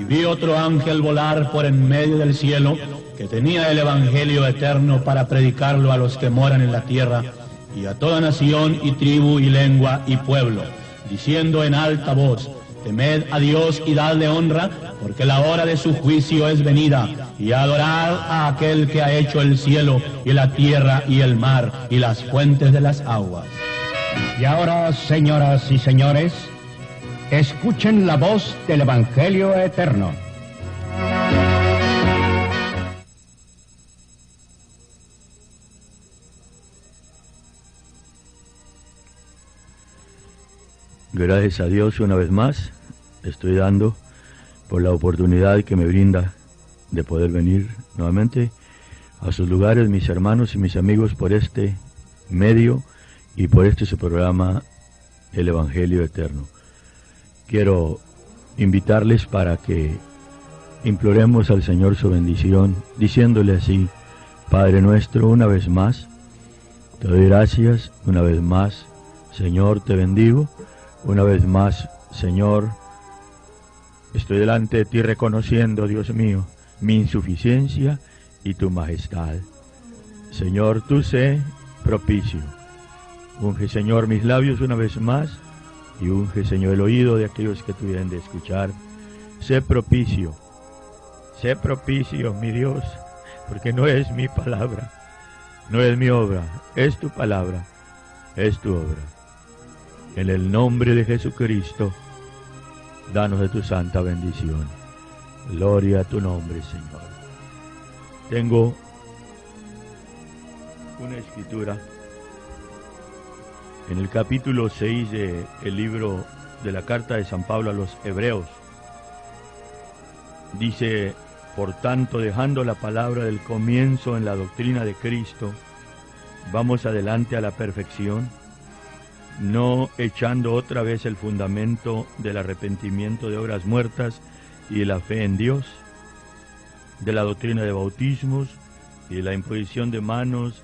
Y vi otro ángel volar por en medio del cielo, que tenía el evangelio eterno para predicarlo a los que moran en la tierra, y a toda nación y tribu y lengua y pueblo, diciendo en alta voz: temed a Dios y dadle honra, porque la hora de su juicio es venida, y adorad a aquel que ha hecho el cielo y la tierra y el mar y las fuentes de las aguas. Y ahora, señoras y señores, escuchen la voz del Evangelio eterno. Gracias a Dios una vez más estoy dando por la oportunidad que me brinda de poder venir nuevamente a sus lugares, mis hermanos y mis amigos, por este medio y por este su programa, El Evangelio Eterno. Quiero invitarles para que imploremos al Señor su bendición, diciéndole así: Padre nuestro, una vez más, te doy gracias, una vez más, Señor, te bendigo, una vez más, Señor, estoy delante de ti reconociendo, Dios mío, mi insuficiencia y tu majestad. Señor, tú sé propicio. Unge, Señor, mis labios una vez más, y unge, Señor, el oído de aquellos que tuvieran de escuchar. Sé propicio, mi Dios, porque no es mi palabra, no es mi obra, es tu palabra, es tu obra. En el nombre de Jesucristo, danos de tu santa bendición. Gloria a tu nombre, Señor. Tengo una escritura en el capítulo 6 del libro de la carta de San Pablo a los Hebreos. Dice: por tanto, dejando la palabra del comienzo en la doctrina de Cristo, vamos adelante a la perfección, no echando otra vez el fundamento del arrepentimiento de obras muertas y de la fe en Dios, de la doctrina de bautismos y de la imposición de manos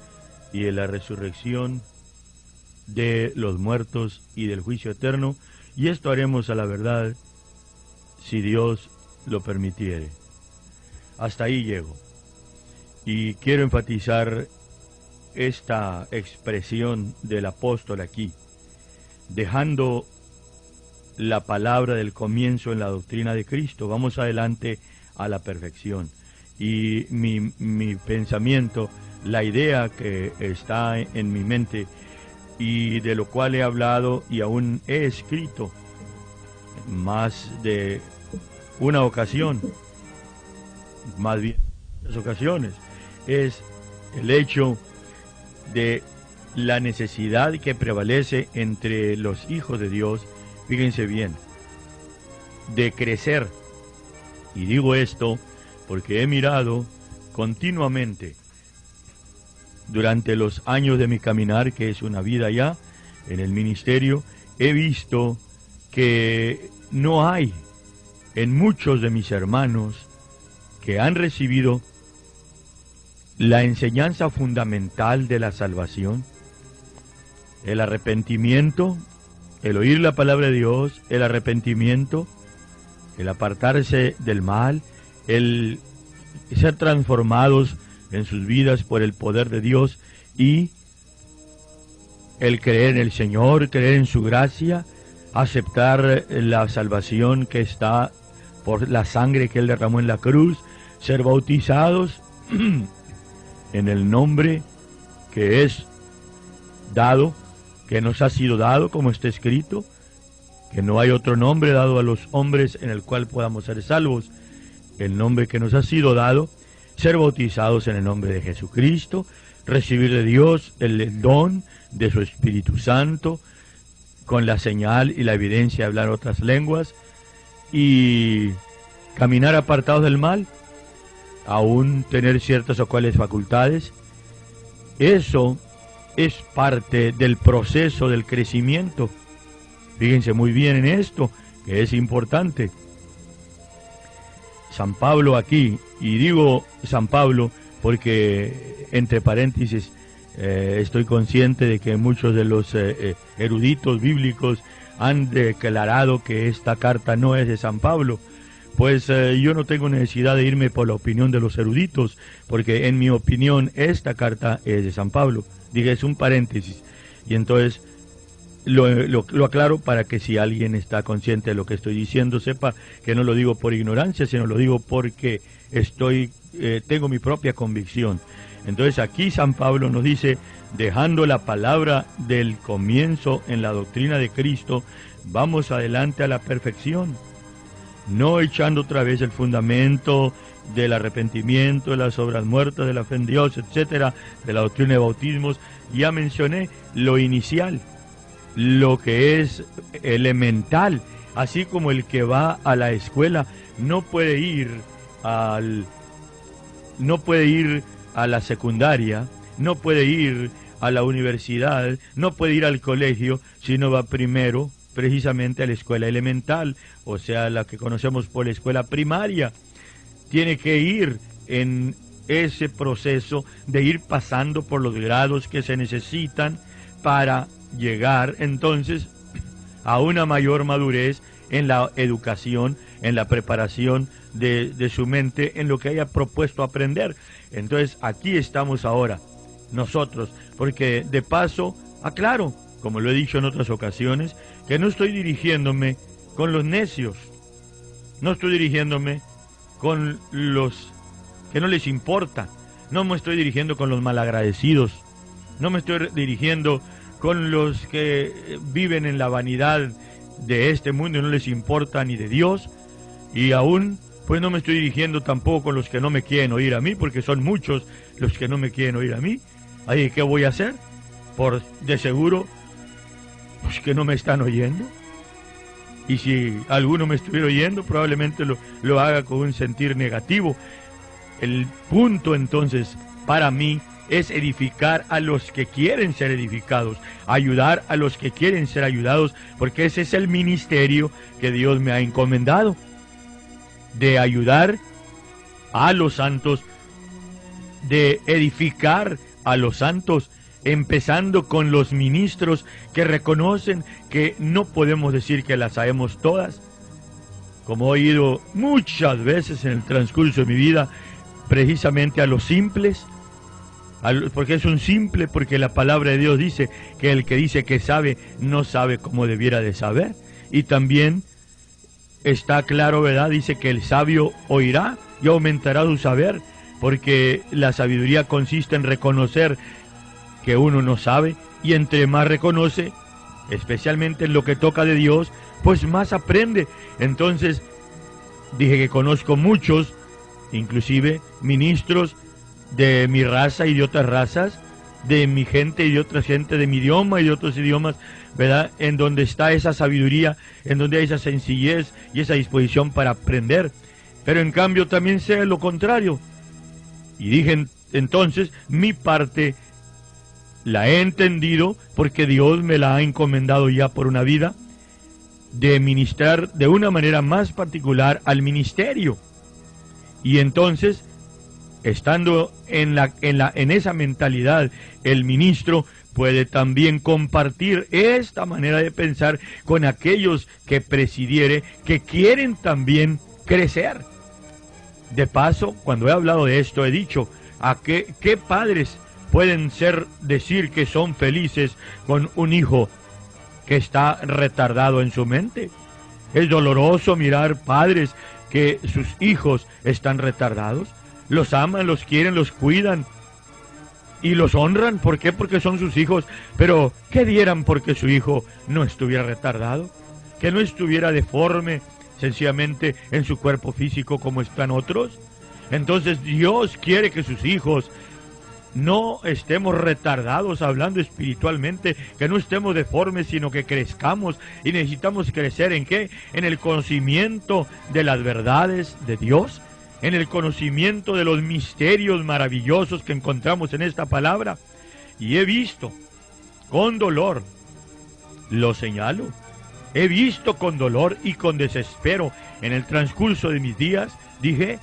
y de la resurrección de los muertos y del juicio eterno, y esto haremos a la verdad si Dios lo permitiere. Hasta ahí llego, y quiero enfatizar esta expresión del apóstol aquí: dejando la palabra del comienzo en la doctrina de Cristo, vamos adelante a la perfección. Y mi pensamiento, la idea que está en mi mente y de lo cual he hablado y aún he escrito más de una ocasión, más bien muchas ocasiones, es el hecho de la necesidad que prevalece entre los hijos de Dios, fíjense bien, de crecer. Y digo esto porque he mirado continuamente durante los años de mi caminar, que es una vida ya en el ministerio, he visto que no hay en muchos de mis hermanos que han recibido la enseñanza fundamental de la salvación, el arrepentimiento, el oír la palabra de Dios, el arrepentimiento, el apartarse del mal, el ser transformados en sus vidas por el poder de Dios y el creer en el Señor, creer en su gracia, aceptar la salvación que está por la sangre que Él derramó en la cruz, ser bautizados en el nombre que es dado, que nos ha sido dado, como está escrito, que no hay otro nombre dado a los hombres en el cual podamos ser salvos, el nombre que nos ha sido dado, ser bautizados en el nombre de Jesucristo, recibir de Dios el don de su Espíritu Santo, con la señal y la evidencia de hablar otras lenguas, y caminar apartados del mal, aún tener ciertas o cuales facultades. Eso es parte del proceso del crecimiento. Fíjense muy bien en esto, que es importante. San Pablo aquí, y digo San Pablo porque, entre paréntesis, estoy consciente de que muchos de los eruditos bíblicos han declarado que esta carta no es de San Pablo, Pues yo no tengo necesidad de irme por la opinión de los eruditos, porque en mi opinión esta carta es de San Pablo. Dije, es un paréntesis. Y entonces lo aclaro para que si alguien está consciente de lo que estoy diciendo, sepa que no lo digo por ignorancia, sino lo digo porque tengo mi propia convicción. Entonces aquí San Pablo nos dice, dejando la palabra del comienzo en la doctrina de Cristo, vamos adelante a la perfección, no echando otra vez el fundamento del arrepentimiento, de las obras muertas, de la fe en Dios, etcétera, de la doctrina de bautismos. Ya mencioné lo inicial, lo que es elemental, así como el que va a la escuela no puede ir a la secundaria, no puede ir a la universidad, no puede ir al colegio, sino va primero precisamente a la escuela elemental, o sea, la que conocemos por la escuela primaria. Tiene que ir en ese proceso de ir pasando por los grados que se necesitan para llegar entonces a una mayor madurez en la educación, en la preparación de su mente, en lo que haya propuesto aprender. Entonces aquí estamos ahora, nosotros, porque de paso aclaro, como lo he dicho en otras ocasiones, que no estoy dirigiéndome con los necios, no estoy dirigiéndome con los que no les importa, no me estoy dirigiendo con los malagradecidos, no me estoy dirigiendo con los que viven en la vanidad de este mundo y no les importa ni de Dios, y aún pues no me estoy dirigiendo tampoco con los que no me quieren oír a mí, porque son muchos los que no me quieren oír a mí. Ahí, ¿qué voy a hacer? Por de seguro, pues que no me están oyendo. Y si alguno me estuviera oyendo, probablemente lo haga con un sentir negativo. El punto entonces, para mí, es edificar a los que quieren ser edificados, ayudar a los que quieren ser ayudados, porque ese es el ministerio que Dios me ha encomendado, de ayudar a los santos, de edificar a los santos, empezando con los ministros que reconocen que no podemos decir que las sabemos todas, como he oído muchas veces en el transcurso de mi vida, precisamente a los simples, porque es un simple, porque la palabra de Dios dice que el que dice que sabe, no sabe como debiera de saber. Y también está claro, ¿verdad? Dice que el sabio oirá y aumentará su saber, porque la sabiduría consiste en reconocer que uno no sabe, y entre más reconoce, especialmente en lo que toca de Dios, pues más aprende. Entonces, dije que conozco muchos, inclusive ministros de mi raza y de otras razas, de mi gente y de otra gente, de mi idioma y de otros idiomas, ¿verdad? En donde está esa sabiduría, en donde hay esa sencillez y esa disposición para aprender. Pero en cambio también sé lo contrario. Y dije entonces, mi parte la he entendido porque Dios me la ha encomendado ya por una vida, de ministrar de una manera más particular al ministerio. Y entonces, estando en esa mentalidad, el ministro puede también compartir esta manera de pensar con aquellos que presidiere, que quieren también crecer. De paso, cuando he hablado de esto, he dicho, ¿qué padres pueden decir que son felices con un hijo que está retardado en su mente? Es doloroso mirar padres que sus hijos están retardados. Los aman, los quieren, los cuidan y los honran. ¿Por qué? Porque son sus hijos. Pero ¿qué dieran porque su hijo no estuviera retardado? Que no estuviera deforme sencillamente en su cuerpo físico como están otros. Entonces Dios quiere que sus hijos no estemos retardados hablando espiritualmente, que no estemos deformes, sino que crezcamos. Y necesitamos crecer ¿en qué? En el conocimiento de las verdades de Dios, en el conocimiento de los misterios maravillosos que encontramos en esta palabra. Y he visto con dolor, lo señalo, he visto con dolor y con desespero en el transcurso de mis días, dije,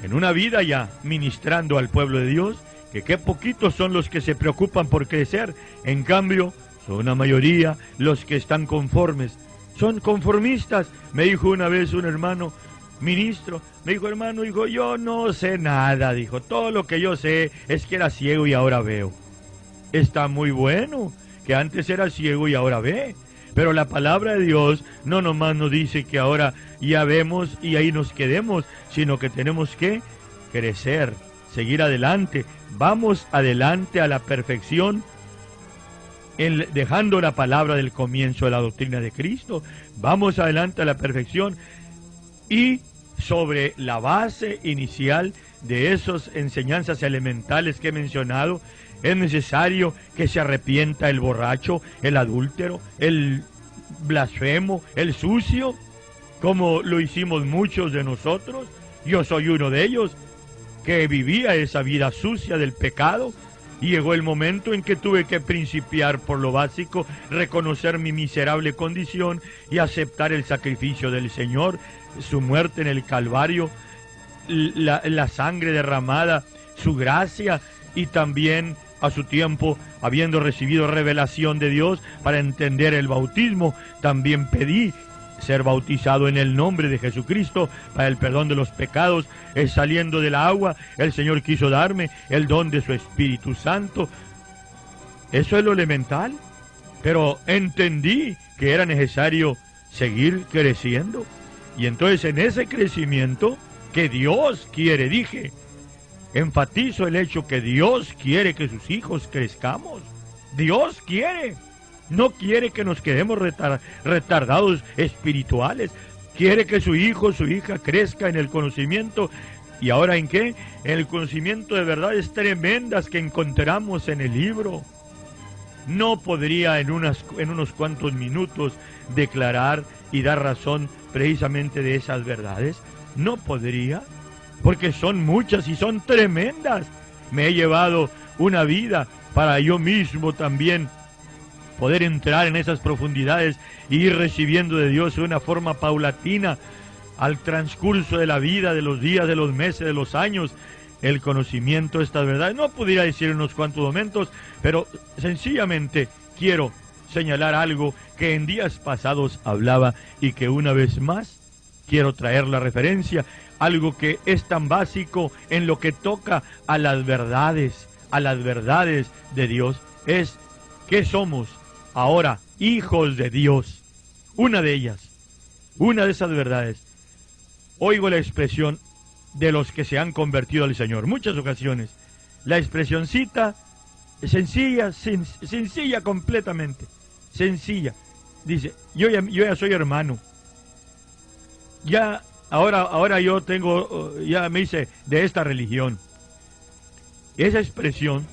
en una vida ya ministrando al pueblo de Dios, que qué poquitos son los que se preocupan por crecer. En cambio, son una mayoría los que están conformes, son conformistas. Me dijo una vez un hermano ministro, me dijo, hermano, dijo, yo no sé nada, dijo, todo lo que yo sé es que era ciego y ahora veo. Está muy bueno, que antes era ciego y ahora ve, pero la palabra de Dios no nomás nos dice que ahora ya vemos y ahí nos quedemos, sino que tenemos que crecer, seguir adelante, vamos adelante a la perfección, dejando la palabra del comienzo de la doctrina de Cristo, vamos adelante a la perfección y sobre la base inicial de esas enseñanzas elementales que he mencionado, es necesario que se arrepienta el borracho, el adúltero, el blasfemo, el sucio, como lo hicimos muchos de nosotros. Yo soy uno de ellos, que vivía esa vida sucia del pecado, y llegó el momento en que tuve que principiar por lo básico, reconocer mi miserable condición y aceptar el sacrificio del Señor, su muerte en el Calvario, la sangre derramada, su gracia, y también a su tiempo, habiendo recibido revelación de Dios para entender el bautismo, también pedí ser bautizado en el nombre de Jesucristo para el perdón de los pecados. Saliendo del agua, el Señor quiso darme el don de su Espíritu Santo. Eso es lo elemental, pero entendí que era necesario seguir creciendo, y entonces en ese crecimiento que Dios quiere, dije, enfatizo el hecho que Dios quiere que sus hijos crezcamos. Dios quiere, no quiere que nos quedemos retardados espirituales. Quiere que su hijo, su hija crezca en el conocimiento. ¿Y ahora en qué? En el conocimiento de verdades tremendas que encontramos en el libro. No podría en unos cuantos minutos declarar y dar razón precisamente de esas verdades. No podría, porque son muchas y son tremendas. Me he llevado una vida para yo mismo también poder entrar en esas profundidades y ir recibiendo de Dios de una forma paulatina al transcurso de la vida, de los días, de los meses, de los años, el conocimiento de estas verdades. No pudiera decir en unos cuantos momentos, pero sencillamente quiero señalar algo que en días pasados hablaba y que una vez más quiero traer la referencia, algo que es tan básico en lo que toca a las verdades de Dios, es que somos ahora hijos de Dios. Una de ellas, una de esas verdades, oigo la expresión de los que se han convertido al Señor. Muchas ocasiones, la expresioncita sencilla, sencilla completamente, sencilla. Dice, yo ya soy hermano. Ya, ahora yo tengo, ya me hice de esta religión. Esa expresión,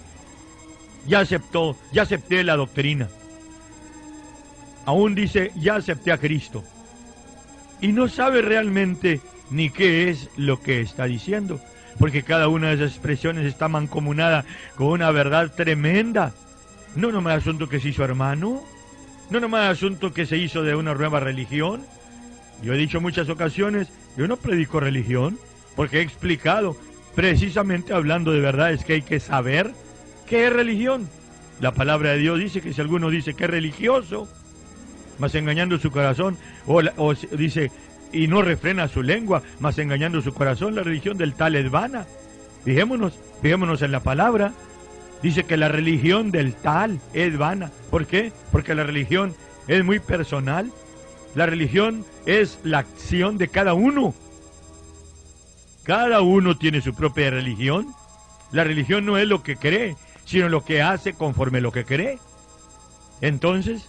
ya acepté la doctrina. Aún dice, ya acepté a Cristo. Y no sabe realmente ni qué es lo que está diciendo, porque cada una de esas expresiones está mancomunada con una verdad tremenda. No nomás asunto que se hizo hermano, no nomás asunto que se hizo de una nueva religión. Yo he dicho muchas ocasiones, yo no predico religión, porque he explicado, precisamente hablando de verdades, que hay que saber qué es religión. La palabra de Dios dice que si alguno dice que es religioso, mas engañando su corazón, o dice, y no refrena su lengua, mas engañando su corazón, la religión del tal es vana. Fijémonos en la palabra. Dice que la religión del tal es vana. ¿Por qué? Porque la religión es muy personal. La religión es la acción de cada uno. Cada uno tiene su propia religión. La religión no es lo que cree, sino lo que hace conforme lo que cree. Entonces,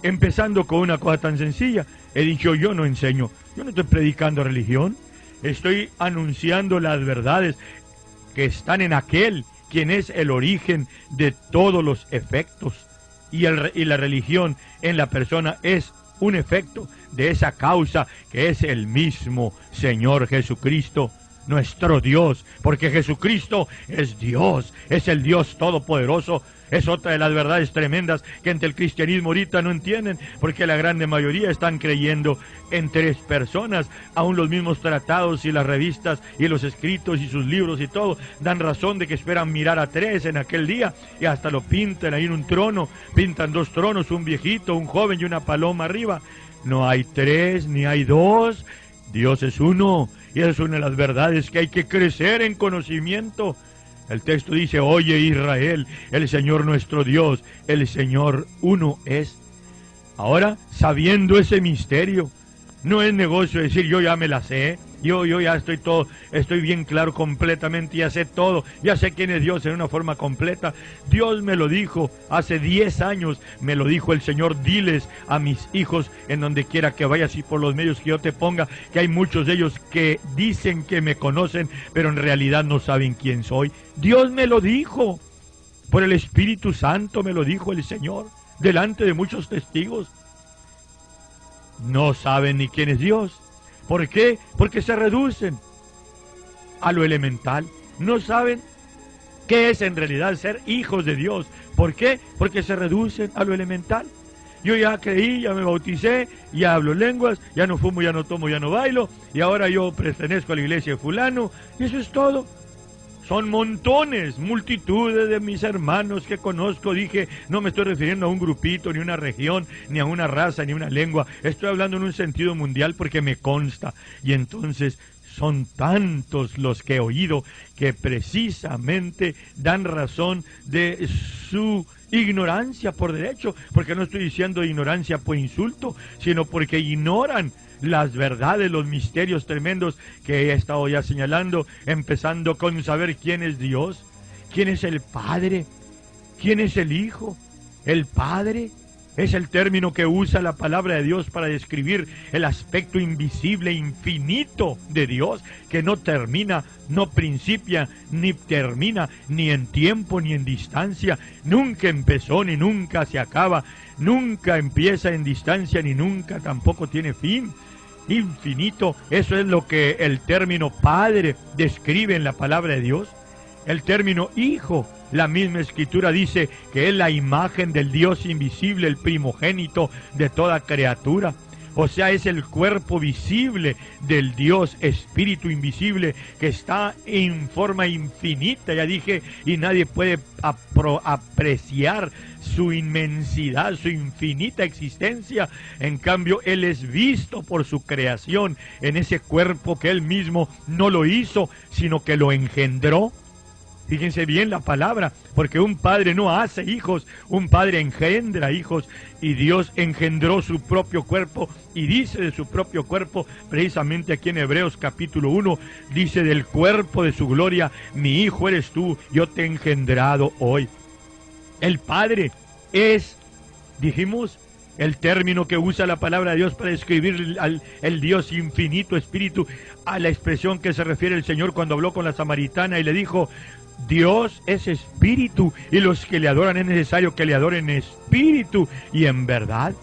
empezando con una cosa tan sencilla, he dicho, yo no enseño, yo no estoy predicando religión, estoy anunciando las verdades que están en aquel quien es el origen de todos los efectos, y la religión en la persona es un efecto de esa causa que es el mismo Señor Jesucristo. nuestro Dios, porque Jesucristo es Dios, es el Dios todopoderoso. Es otra de las verdades tremendas que entre el cristianismo ahorita no entienden, porque la grande mayoría están creyendo en tres personas. Aún los mismos tratados y las revistas y los escritos y sus libros y todo dan razón de que esperan mirar a tres en aquel día, y hasta lo pintan ahí en un trono, pintan dos tronos, un viejito, un joven y una paloma arriba. No hay tres ni hay dos, Dios es uno, y es una de las verdades que hay que crecer en conocimiento. El texto dice: oye Israel, el Señor nuestro Dios, el Señor uno es. Ahora, sabiendo ese misterio, no es negocio decir yo ya me la sé, yo ya estoy bien claro completamente, ya sé todo, ya sé quién es Dios en una forma completa. Dios me lo dijo hace 10 años, me lo dijo el Señor: diles a mis hijos en donde quiera que vayas y por los medios que yo te ponga, que hay muchos de ellos que dicen que me conocen, pero en realidad no saben quién soy. Dios me lo dijo, por el Espíritu Santo me lo dijo el Señor, delante de muchos testigos. No saben ni quién es Dios. ¿Por qué? Porque se reducen a lo elemental. No saben qué es en realidad ser hijos de Dios. ¿Por qué? Porque se reducen a lo elemental. Yo ya creí, ya me bauticé, ya hablo lenguas, ya no fumo, ya no tomo, ya no bailo, y ahora yo pertenezco a la iglesia de fulano, y eso es todo. Son montones, multitudes de mis hermanos que conozco. Dije, no me estoy refiriendo a un grupito, ni una región, ni a una raza, ni una lengua. Estoy hablando en un sentido mundial porque me consta. Y entonces son tantos los que he oído que precisamente dan razón de su ignorancia por derecho. Porque no estoy diciendo ignorancia por insulto, sino porque ignoran las verdades, los misterios tremendos que he estado ya señalando, empezando con saber quién es Dios, quién es el Padre, quién es el Hijo. El Padre es el término que usa la palabra de Dios para describir el aspecto invisible, infinito de Dios, que no termina, no principia, ni termina, ni en tiempo, ni en distancia. Nunca empezó, ni nunca se acaba. Nunca empieza en distancia, ni nunca tampoco tiene fin. Infinito, eso es lo que el término Padre describe en la palabra de Dios. El término Hijo, la misma Escritura dice que es la imagen del Dios invisible, el primogénito de toda criatura. O sea, es el cuerpo visible del Dios Espíritu invisible que está en forma infinita, ya dije, y nadie puede apreciar su inmensidad, su infinita existencia. En cambio, Él es visto por su creación en ese cuerpo que Él mismo no lo hizo, sino que lo engendró. Fíjense bien la palabra, porque un padre no hace hijos, un padre engendra hijos, y Dios engendró su propio cuerpo, y dice de su propio cuerpo, precisamente aquí en Hebreos capítulo 1, dice: del cuerpo de su gloria, mi hijo eres tú, yo te he engendrado hoy. El Padre es, dijimos, el término que usa la palabra de Dios para describir el Dios infinito Espíritu, a la expresión que se refiere el Señor cuando habló con la samaritana y le dijo: Dios es espíritu, y los que le adoran es necesario que le adoren en espíritu y en verdad,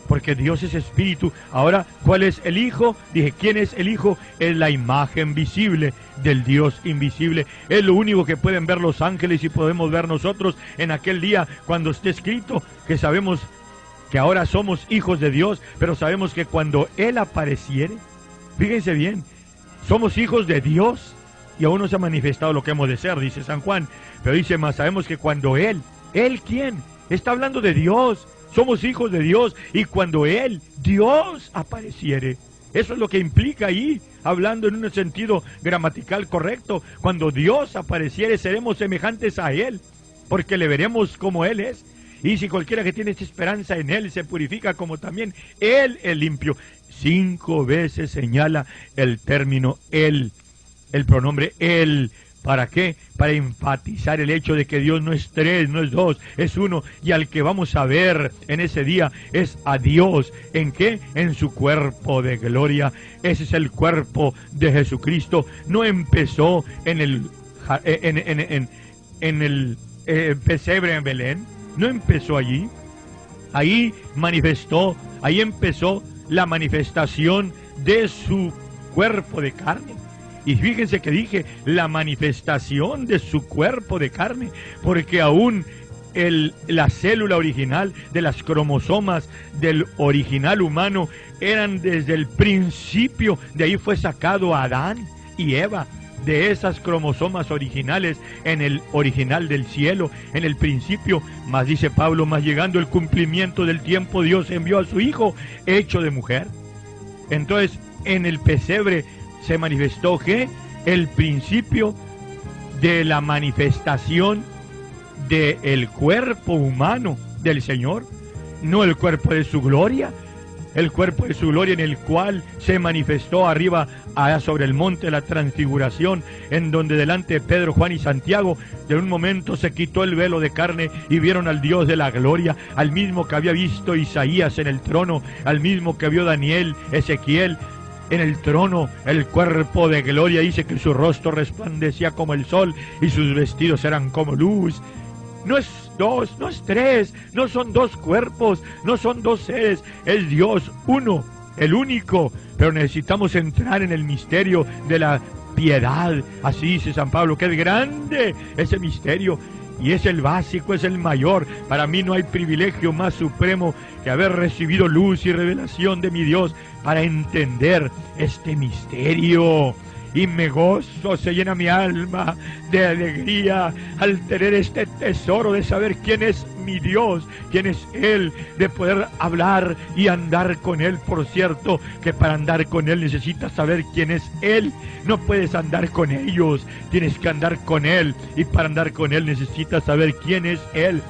porque Dios es espíritu. Ahora, ¿cuál es el Hijo? Dije, ¿quién es el Hijo? Es la imagen visible del Dios invisible. Es lo único que pueden ver los ángeles y podemos ver nosotros en aquel día cuando esté escrito, que sabemos que ahora somos hijos de Dios, pero sabemos que cuando Él apareciere, fíjense bien, somos hijos de Dios, y aún no se ha manifestado lo que hemos de ser, dice San Juan, pero dice más, sabemos que cuando Él ¿quién? Está hablando de Dios, somos hijos de Dios, y cuando Dios apareciere, eso es lo que implica ahí, hablando en un sentido gramatical correcto, cuando Dios apareciere seremos semejantes a Él, porque le veremos como Él es, y si cualquiera que tiene esta esperanza en Él se purifica como también Él es limpio. 5 veces señala el término Él, el pronombre Él. ¿Para qué? Para enfatizar el hecho de que Dios no es 3, no es 2, es 1, y al que vamos a ver en ese día es a Dios. ¿En qué? En su cuerpo de gloria. Ese es el cuerpo de Jesucristo. No empezó en el pesebre en Belén, no empezó allí. Ahí manifestó, ahí empezó la manifestación de su cuerpo de carne. Y fíjense que dije la manifestación de su cuerpo de carne, porque aún la célula original de las cromosomas del original humano eran desde el principio. De ahí fue sacado Adán y Eva, de esas cromosomas originales, en el original del cielo, en el principio. Más dice Pablo, más llegando el cumplimiento del tiempo, Dios envió a su Hijo hecho de mujer. Entonces, en el pesebre se manifestó que el principio de la manifestación del cuerpo humano del Señor, no el cuerpo de su gloria, el cuerpo de su gloria en el cual se manifestó arriba, allá sobre el monte de la transfiguración, en donde delante de Pedro, Juan y Santiago, de un momento se quitó el velo de carne y vieron al Dios de la gloria, al mismo que había visto Isaías en el trono, al mismo que vio Daniel, Ezequiel en el trono. El cuerpo de gloria dice que su rostro resplandecía como el sol y sus vestidos eran como luz. No es dos, no es tres, no son dos cuerpos, no son dos seres, es Dios uno, el único. Pero necesitamos entrar en el misterio de la piedad. Así dice San Pablo, que es grande ese misterio y es el básico, es el mayor. Para mí no hay privilegio más supremo que haber recibido luz y revelación de mi Dios para entender este misterio. Y me gozo, se llena mi alma de alegría al tener este tesoro de saber quién es mi Dios, quién es Él, de poder hablar y andar con Él. Por cierto, que para andar con Él necesitas saber quién es Él. No puedes andar con ellos, tienes que andar con Él. Y para andar con Él necesitas saber quién es Él.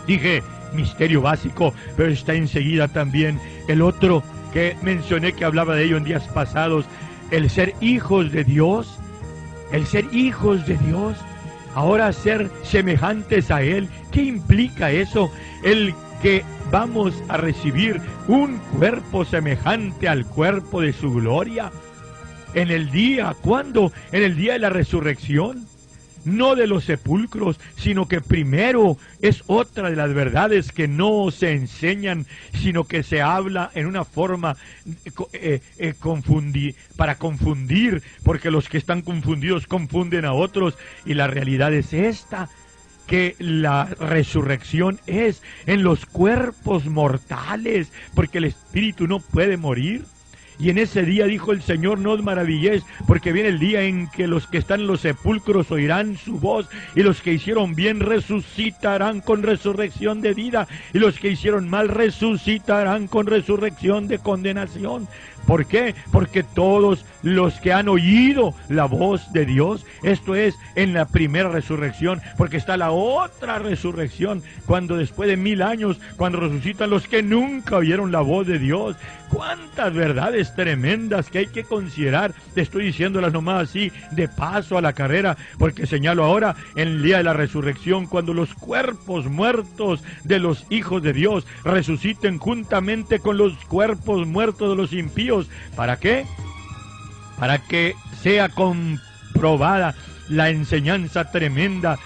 Dije misterio básico, pero está enseguida también el otro que mencioné, que hablaba de ello en días pasados. El ser hijos de Dios, el ser hijos de Dios, ahora ser semejantes a Él. ¿Qué implica eso? El que vamos a recibir un cuerpo semejante al cuerpo de su gloria. En el día, ¿cuándo? En el día de la resurrección. No de los sepulcros, sino que primero es otra de las verdades que no se enseñan, sino que se habla en una forma para confundir, porque los que están confundidos confunden a otros, y la realidad es esta, que la resurrección es en los cuerpos mortales, porque el espíritu no puede morir. Y en ese día dijo el Señor, no os maravilléis, porque viene el día en que los que están en los sepulcros oirán su voz, y los que hicieron bien resucitarán con resurrección de vida, y los que hicieron mal resucitarán con resurrección de condenación. ¿Por qué? Porque todos los que han oído la voz de Dios, esto es en la primera resurrección, porque está la otra resurrección, cuando después de 1000 años, cuando resucitan los que nunca oyeron la voz de Dios. Cuántas verdades tremendas que hay que considerar. Te estoy diciéndolas nomás así, de paso a la carrera, porque señalo ahora en el día de la resurrección, cuando los cuerpos muertos de los hijos de Dios resuciten juntamente con los cuerpos muertos de los impíos. ¿Para qué? Para que sea comprobada la enseñanza tremenda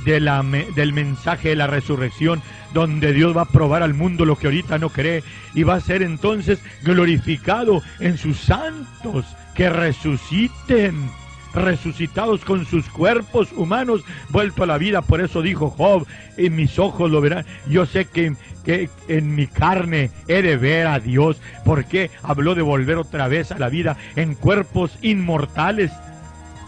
del mensaje de la resurrección, donde Dios va a probar al mundo lo que ahorita no cree, y va a ser entonces glorificado en sus santos que resuciten, resucitados con sus cuerpos humanos vuelto a la vida. Por eso dijo Job, en mis ojos lo verán. Yo sé que en mi carne he de ver a Dios. ¿Por qué? Habló de volver otra vez a la vida en cuerpos inmortales.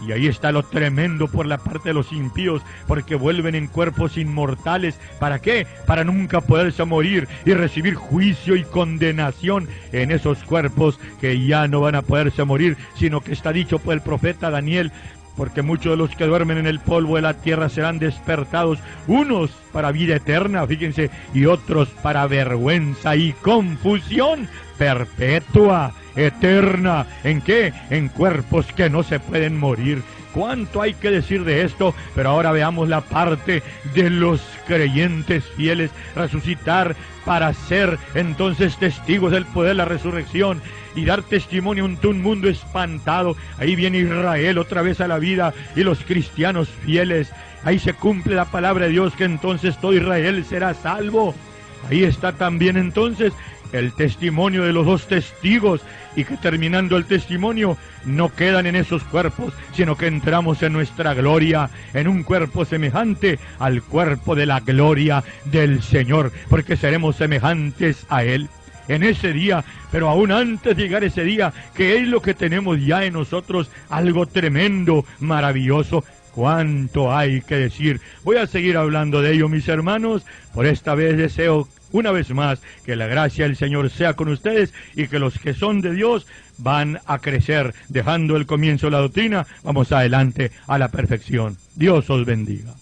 Y ahí está lo tremendo por la parte de los impíos, porque vuelven en cuerpos inmortales. ¿Para qué? Para nunca poderse morir y recibir juicio y condenación en esos cuerpos que ya no van a poderse morir, sino que está dicho por el profeta Daniel, porque muchos de los que duermen en el polvo de la tierra serán despertados, unos para vida eterna, fíjense, y otros para vergüenza y confusión perpetua, eterna. ¿En qué? En cuerpos que no se pueden morir. ¿Cuánto hay que decir de esto? Pero ahora veamos la parte de los creyentes fieles, resucitar para ser entonces testigos del poder de la resurrección y dar testimonio ante un mundo espantado. Ahí viene Israel otra vez a la vida y los cristianos fieles. Ahí se cumple la palabra de Dios, que entonces todo Israel será salvo. Ahí está también entonces el testimonio de los dos testigos, y que terminando el testimonio no quedan en esos cuerpos, sino que entramos en nuestra gloria, en un cuerpo semejante al cuerpo de la gloria del Señor, porque seremos semejantes a Él en ese día. Pero aún antes de llegar ese día, que es lo que tenemos ya en nosotros, algo tremendo, maravilloso. ¿Cuánto hay que decir? Voy a seguir hablando de ello, mis hermanos. Por esta vez deseo una vez más que la gracia del Señor sea con ustedes, y que los que son de Dios van a crecer. Dejando el comienzo de la doctrina, vamos adelante a la perfección. Dios os bendiga.